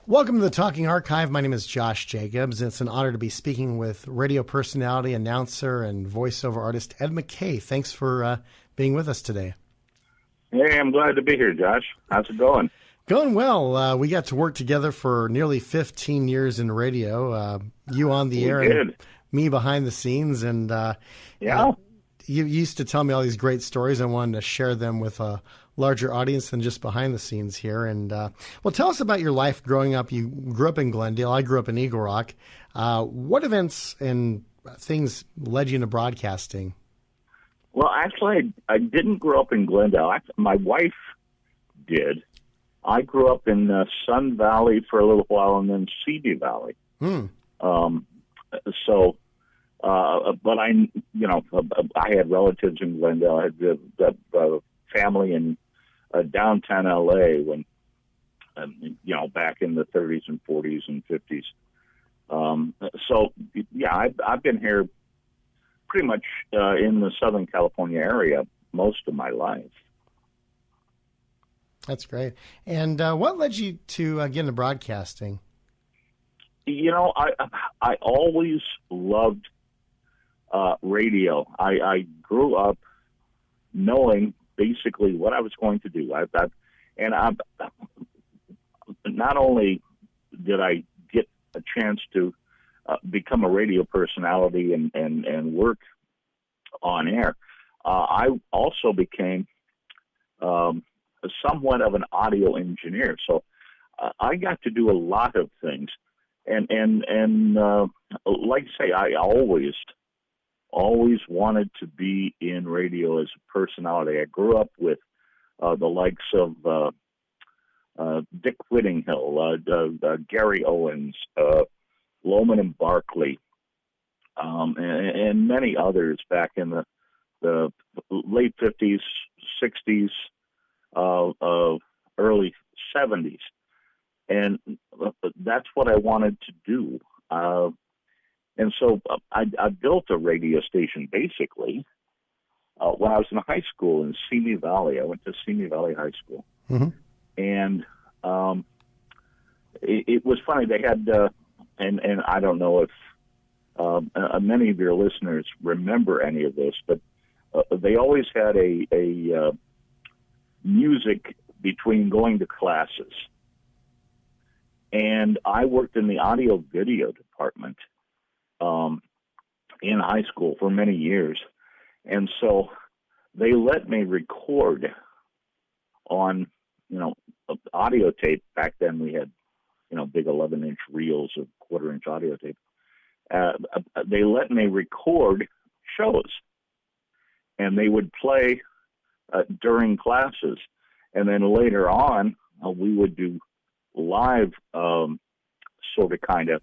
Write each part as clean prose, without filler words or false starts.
Welcome to the Talking Archive. My name is Josh Jacobs. It's an honor to be speaking with radio personality, announcer, and voiceover artist Ed Mackay. Thanks for being with us today. Hey, I'm glad to be here, Josh. How's it going? Going well. We got to work together for nearly 15 years in radio. You on the air and me behind the scenes. And you used to tell me all these great stories. I wanted to share them with a larger audience than just behind the scenes here. And well, tell us about your life growing up. You grew up in Glendale. I grew up in Eagle Rock. What events and things led you into broadcasting? Well, actually, I didn't grow up in Glendale. My wife did. I grew up in Sun Valley for a little while and then Seaview Valley. But I had relatives in Glendale. I had the family in downtown L.A. when, back in the 30s and 40s and 50s. I've been here pretty much in the Southern California area most of my life. That's great. And what led you to get into broadcasting? I always loved radio. I grew up knowing basically what I was going to do. Not only did I get a chance to become a radio personality and work on air, I also became somewhat of an audio engineer. So I got to do a lot of things. And like I say, I always wanted to be in radio as a personality. I grew up with the likes of Dick Whittinghill, Gary Owens, Loman and Barkley, and many others back in the late 50s, 60s, early 70s. And that's what I wanted to do. And so I built a radio station, basically, when I was in high school in Simi Valley. I went to Simi Valley High School. Mm-hmm. And it was funny. They had, and I don't know if many of your listeners remember any of this, but they always had a music between going to classes. And I worked in the audio video department in high school for many years. And so they let me record on, audio tape. Back then we had, big 11-inch reels of quarter-inch audio tape. They let me record shows, and they would play during classes. And then later on, we would do live sort of kind of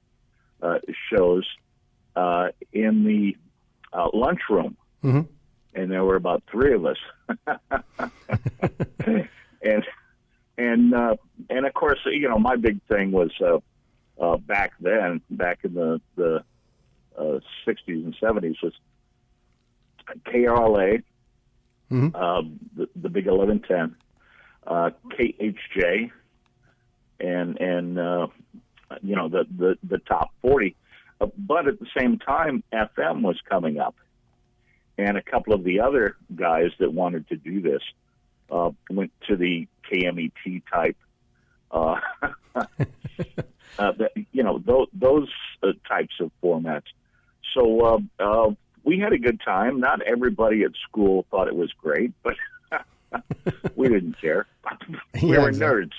shows in the lunchroom. Mm-hmm. And there were about three of us. and of course, my big thing was back then, back in the 60s and 70s, was KRLA, mm-hmm. The big 1110, KHJ, and the top 40. But at the same time, FM was coming up. And a couple of the other guys that wanted to do this went to the KMET type, those types of formats. So we had a good time. Not everybody at school thought it was great, but we didn't care. We were nerds.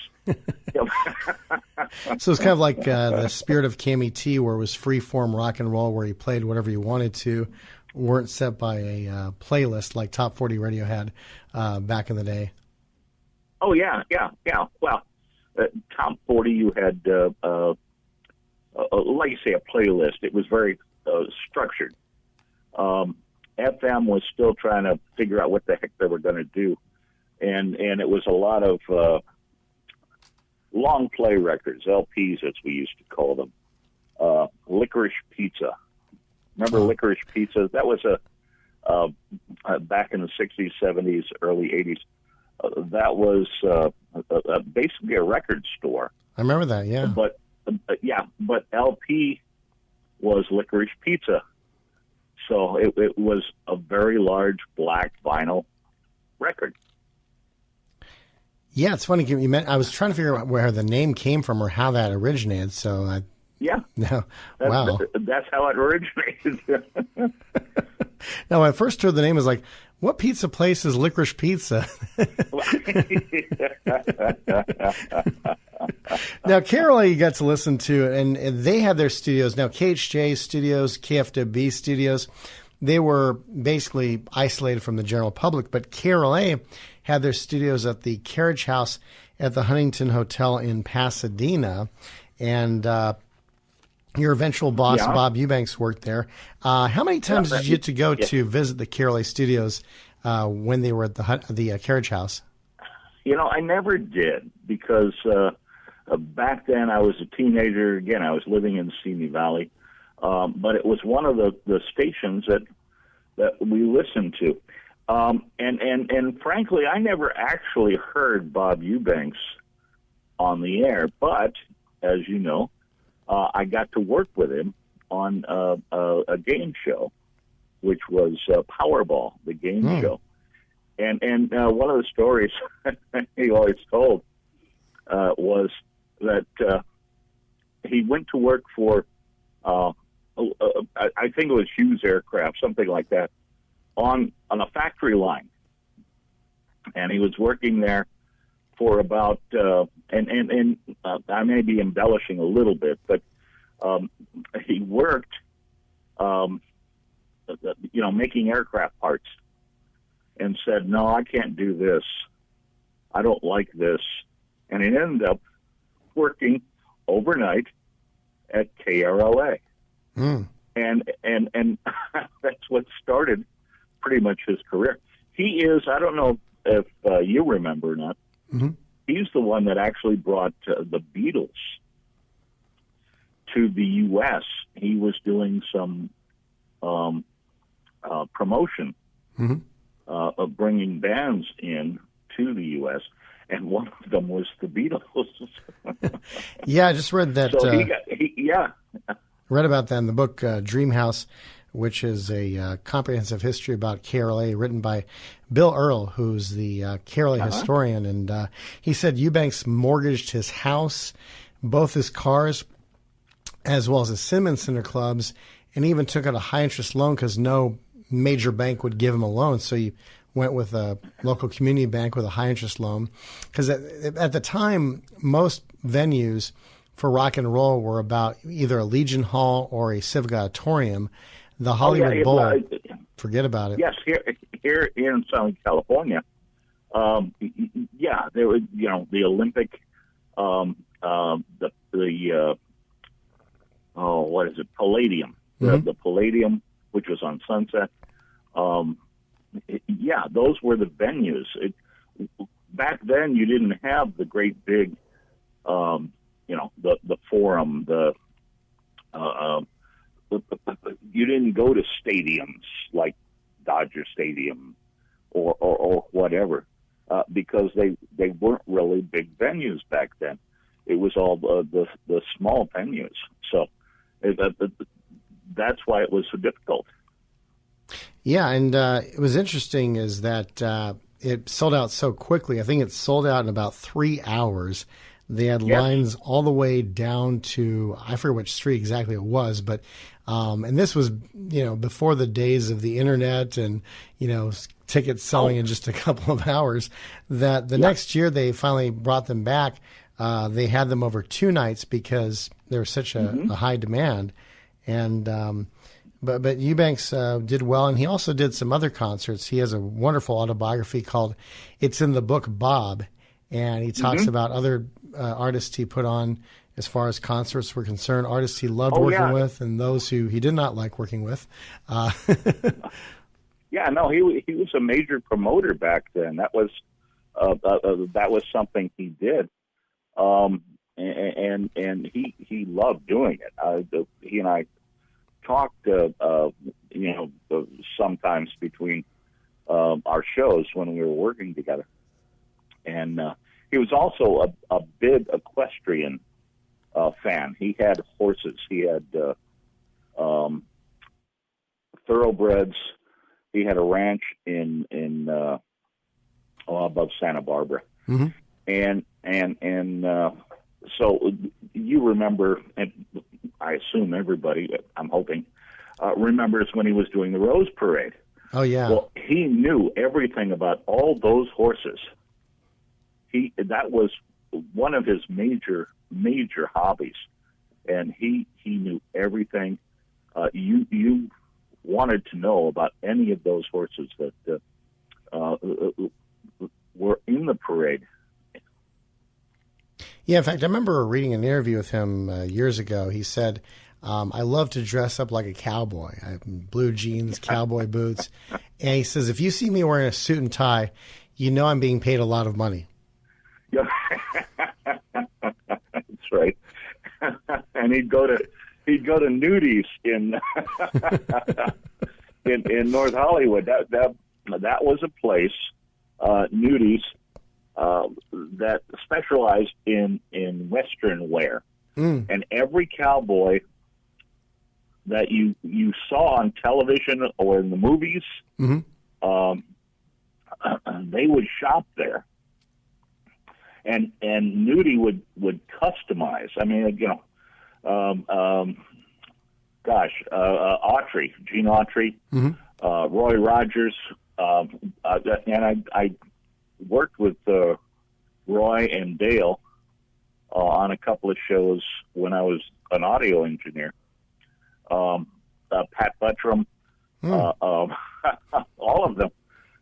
So it's kind of like the spirit of KMET, where it was free-form rock and roll, where you played whatever you wanted to, weren't set by a playlist like Top 40 Radio had back in the day. Oh, yeah. Well, Top 40, you had, like you say, a playlist. It was very structured. FM was still trying to figure out what the heck they were going to do. And it was a lot of long play records, LPs as we used to call them. Licorice Pizza. Remember Licorice Pizza? That was back in the 60s, 70s, early 80s. That was basically a record store I remember that. Yeah. But LP was Licorice Pizza. So it was a very large black vinyl record. Yeah, it's funny. I was trying to figure out where the name came from or how that originated. So wow. That's how it originated. Now, when I first heard the name, I was like, what pizza place is Licorice Pizza? Now, Carol A, you got to listen to it, and they had their studios. Now, KHJ studios, KFWB studios, they were basically isolated from the general public, but Carol A had their studios at the Carriage House at the Huntington Hotel in Pasadena, and your eventual boss, Bob Eubanks, worked there. How many times did you get to go to visit the Carol A studios when they were at the Carriage House? I never did because back then I was a teenager. Again, I was living in Simi Valley, but it was one of the stations that we listened to. And frankly, I never actually heard Bob Eubanks on the air, but as you know, I got to work with him on a game show, which was Powerball, the game show. And one of the stories he always told was that he went to work for, I think it was Hughes Aircraft, something like that, on a factory line. And he was working there for about, and I may be embellishing a little bit, but he worked, making aircraft parts, and said, no, I can't do this. I don't like this. And he ended up working overnight at KRLA. And that's what started pretty much his career. He is, I don't know if you remember or not, he's the one that actually brought the Beatles to the U.S. He was doing some promotion of bringing bands in to the U.S., and one of them was the Beatles. Yeah, I just read that. So read about that in the book Dream House, which is a comprehensive history about KRLA, written by Bill Earle, who's the KRLA historian. And he said Eubanks mortgaged his house, both his cars, as well as his Cinnamon Center clubs, and even took out a high-interest loan because no major bank would give him a loan. So he went with a local community bank with a high-interest loan. Because at the time, most venues for rock and roll were about either a Legion Hall or a Civic Auditorium. The Hollywood Bowl, forget about it. Yes, here in Southern California, there was, the Olympic, what is it, Palladium, the Palladium, which was on Sunset. Those were the venues. Back then, you didn't have the great big, the Forum, you didn't go to stadiums like Dodger Stadium or whatever because they weren't really big venues back then. It was all the small venues. So that's why it was so difficult. Yeah, and it was interesting is that it sold out so quickly. I think it sold out in about 3 hours. They had lines all the way down to, I forget which street exactly it was, but and this was, before the days of the internet and, tickets selling in just a couple of hours. That the next year they finally brought them back. They had them over 2 nights because there was such a high demand. And but Eubanks did well, and he also did some other concerts. He has a wonderful autobiography called "It's in the Book Bob," and he talks about other artists he put on as far as concerts were concerned, artists he loved working with, and those who he did not like working with. He was a major promoter back then. That was something he did, and he loved doing it. He and I talked, sometimes between our shows when we were working together, and he was also a big equestrian fan. He had horses. He had thoroughbreds. He had a ranch in above Santa Barbara, mm-hmm. and so you remember, and I assume everybody, I'm hoping, remembers when he was doing the Rose Parade. Oh yeah. Well, he knew everything about all those horses. That was one of his major hobbies, and he knew everything. You wanted to know about any of those horses that were in the parade. Yeah, in fact, I remember reading an interview with him years ago. He said, I love to dress up like a cowboy. I have blue jeans, cowboy boots. And he says, if you see me wearing a suit and tie, you know I'm being paid a lot of money. Yeah, that's right. And he'd go to Nudies in in North Hollywood. That was a place, Nudies, that specialized in Western wear. And every cowboy that you saw on television or in the movies, mm-hmm. They would shop there. And Nudie would customize. I mean, Autry, Gene Autry, mm-hmm. Roy Rogers, and I worked with Roy and Dale on a couple of shows when I was an audio engineer. Pat Buttram, all of them.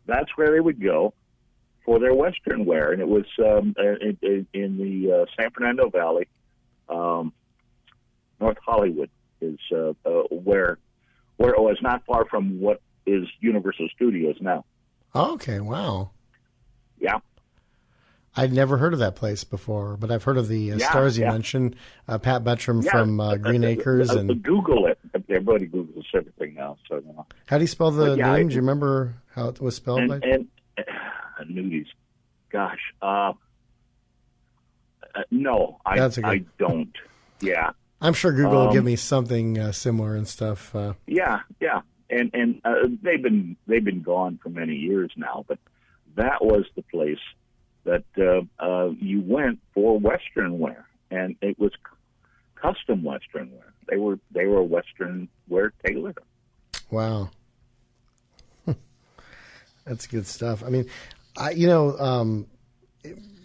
That's where they would go for their Western wear, and it was in the San Fernando Valley. North Hollywood is where it was, not far from what is Universal Studios now. Oh, okay, wow. Yeah. I'd never heard of that place before, but I've heard of the stars you mentioned, Pat Buttram from Green Acres. And Google it. Everybody Googles everything now. So, how do you spell the name? Do you remember how it was spelled? And Nudies. Gosh. No, I don't. Yeah. I'm sure Google will give me something similar and stuff. Yeah. And they've been gone for many years now, but that was the place that you went for Western wear, and it was custom Western wear. They were Western wear tailored. Wow, that's good stuff. I mean,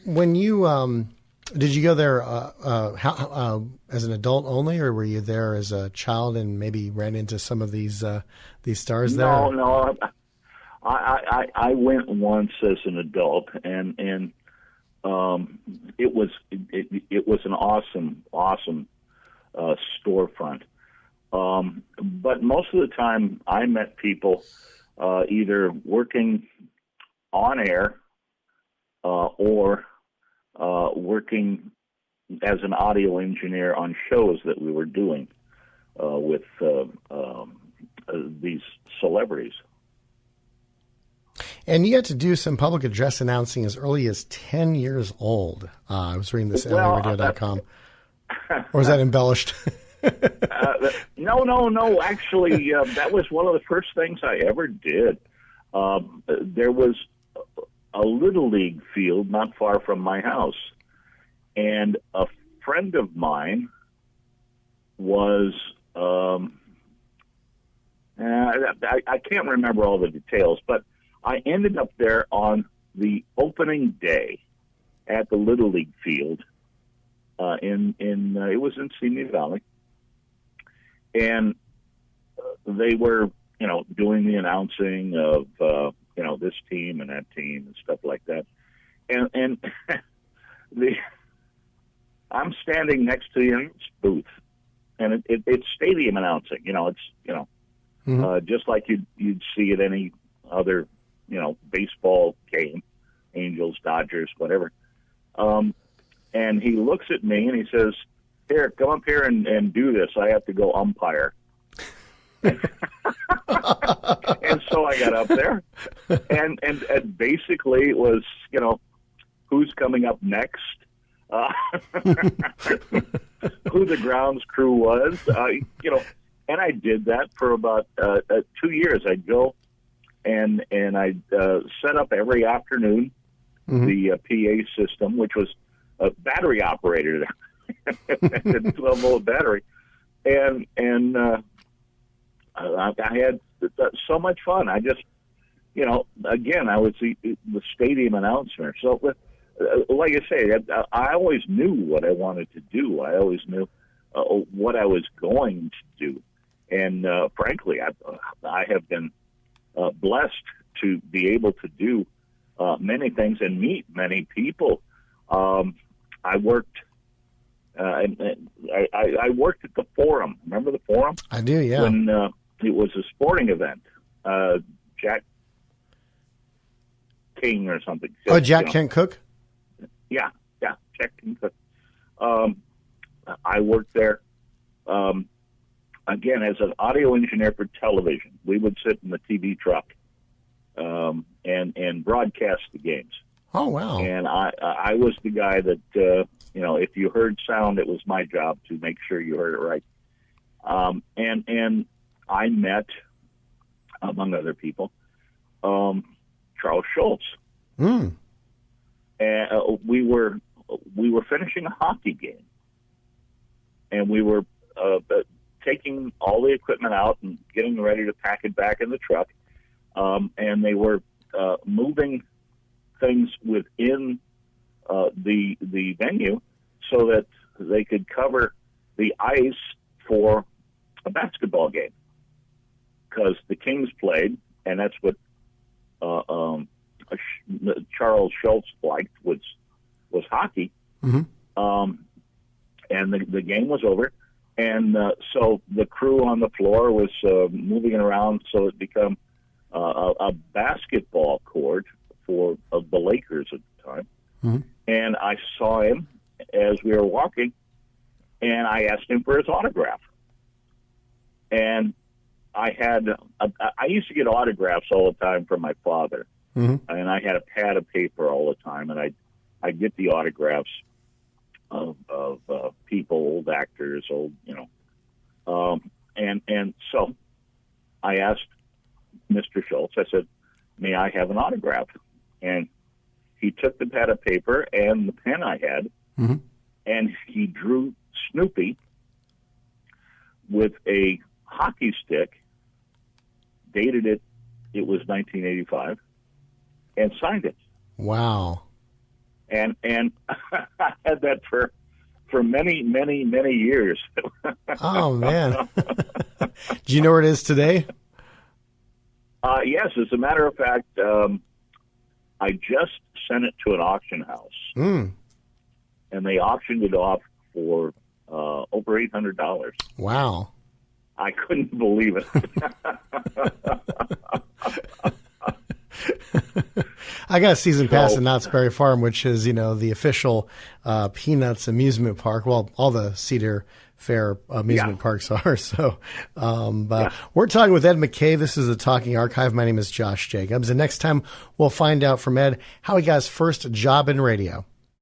when you did you go there as an adult only, or were you there as a child and maybe ran into some of these stars there? No. I went once as an adult, and it was an awesome storefront. But most of the time, I met people either working on air or working as an audio engineer on shows that we were doing with these celebrities. And you had to do some public address announcing as early as 10 years old. I was reading this at LAradio.com. Or is that embellished? No. Actually, that was one of the first things I ever did. There was a Little League field not far from my house. And a friend of mine was... I can't remember all the details, but I ended up there on the opening day at the Little League field it was in Simi Valley, and they were doing the announcing of this team and that team and stuff like that, and I'm standing next to the announce booth, and it's stadium announcing. It's just like you'd see at any other baseball game, Angels, Dodgers, whatever. And he looks at me and he says, "Here, come up here and do this. I have to go umpire." And so I got up there, and basically it was, who's coming up next, who the grounds crew was, and I did that for about 2 years. I'd go and I'd set up every afternoon the PA system, which was a battery operated, 12-volt battery, and I had so much fun. I just, again, I was the stadium announcer. So, like I say, I always knew what I wanted to do. I always knew what I was going to do. And frankly, I have been blessed to be able to do many things and meet many people. I worked. I worked at the Forum. Remember the Forum? I do, yeah. When it was a sporting event, Jack King or something. Oh, Jack Kent Cook? Yeah, Jack King Cook. I worked there, again, as an audio engineer for television. We would sit in the TV truck and broadcast the games. Oh, wow. And I was the guy that, if you heard sound, it was my job to make sure you heard it right. And I met, among other people, Charles Schulz. And we were finishing a hockey game, and we were taking all the equipment out and getting ready to pack it back in the truck. And they were moving things within the venue so that they could cover the ice for a basketball game, because the Kings played, and that's what Charles Schulz liked was hockey. And the game was over, and so the crew on the floor was moving it around so it became a basketball court for the Lakers at the time. And I saw him as we were walking, and I asked him for his autograph. And I used to get autographs all the time from my father, and I had a pad of paper all the time, and I'd get the autographs of people, old actors, and so I asked Mr. Schultz, I said, may I have an autograph? And he took the pad of paper and the pen I had, and he drew Snoopy with a hockey stick, dated it was 1985, and signed it. Wow. And I had that for many, many, many years. Oh, man. Do you know where it is today? Yes, as a matter of fact, I just sent it to an auction house, and they auctioned it off for over $800. Wow. I couldn't believe it. I got a season pass at Knott's Berry Farm, which is, the official Peanuts amusement park. Well, all the Cedar Fair amusement parks are. So, we're talking with Ed Mackay. This is the Talking Archive. My name is Josh Jacobs. And next time we'll find out from Ed how he got his first job in radio.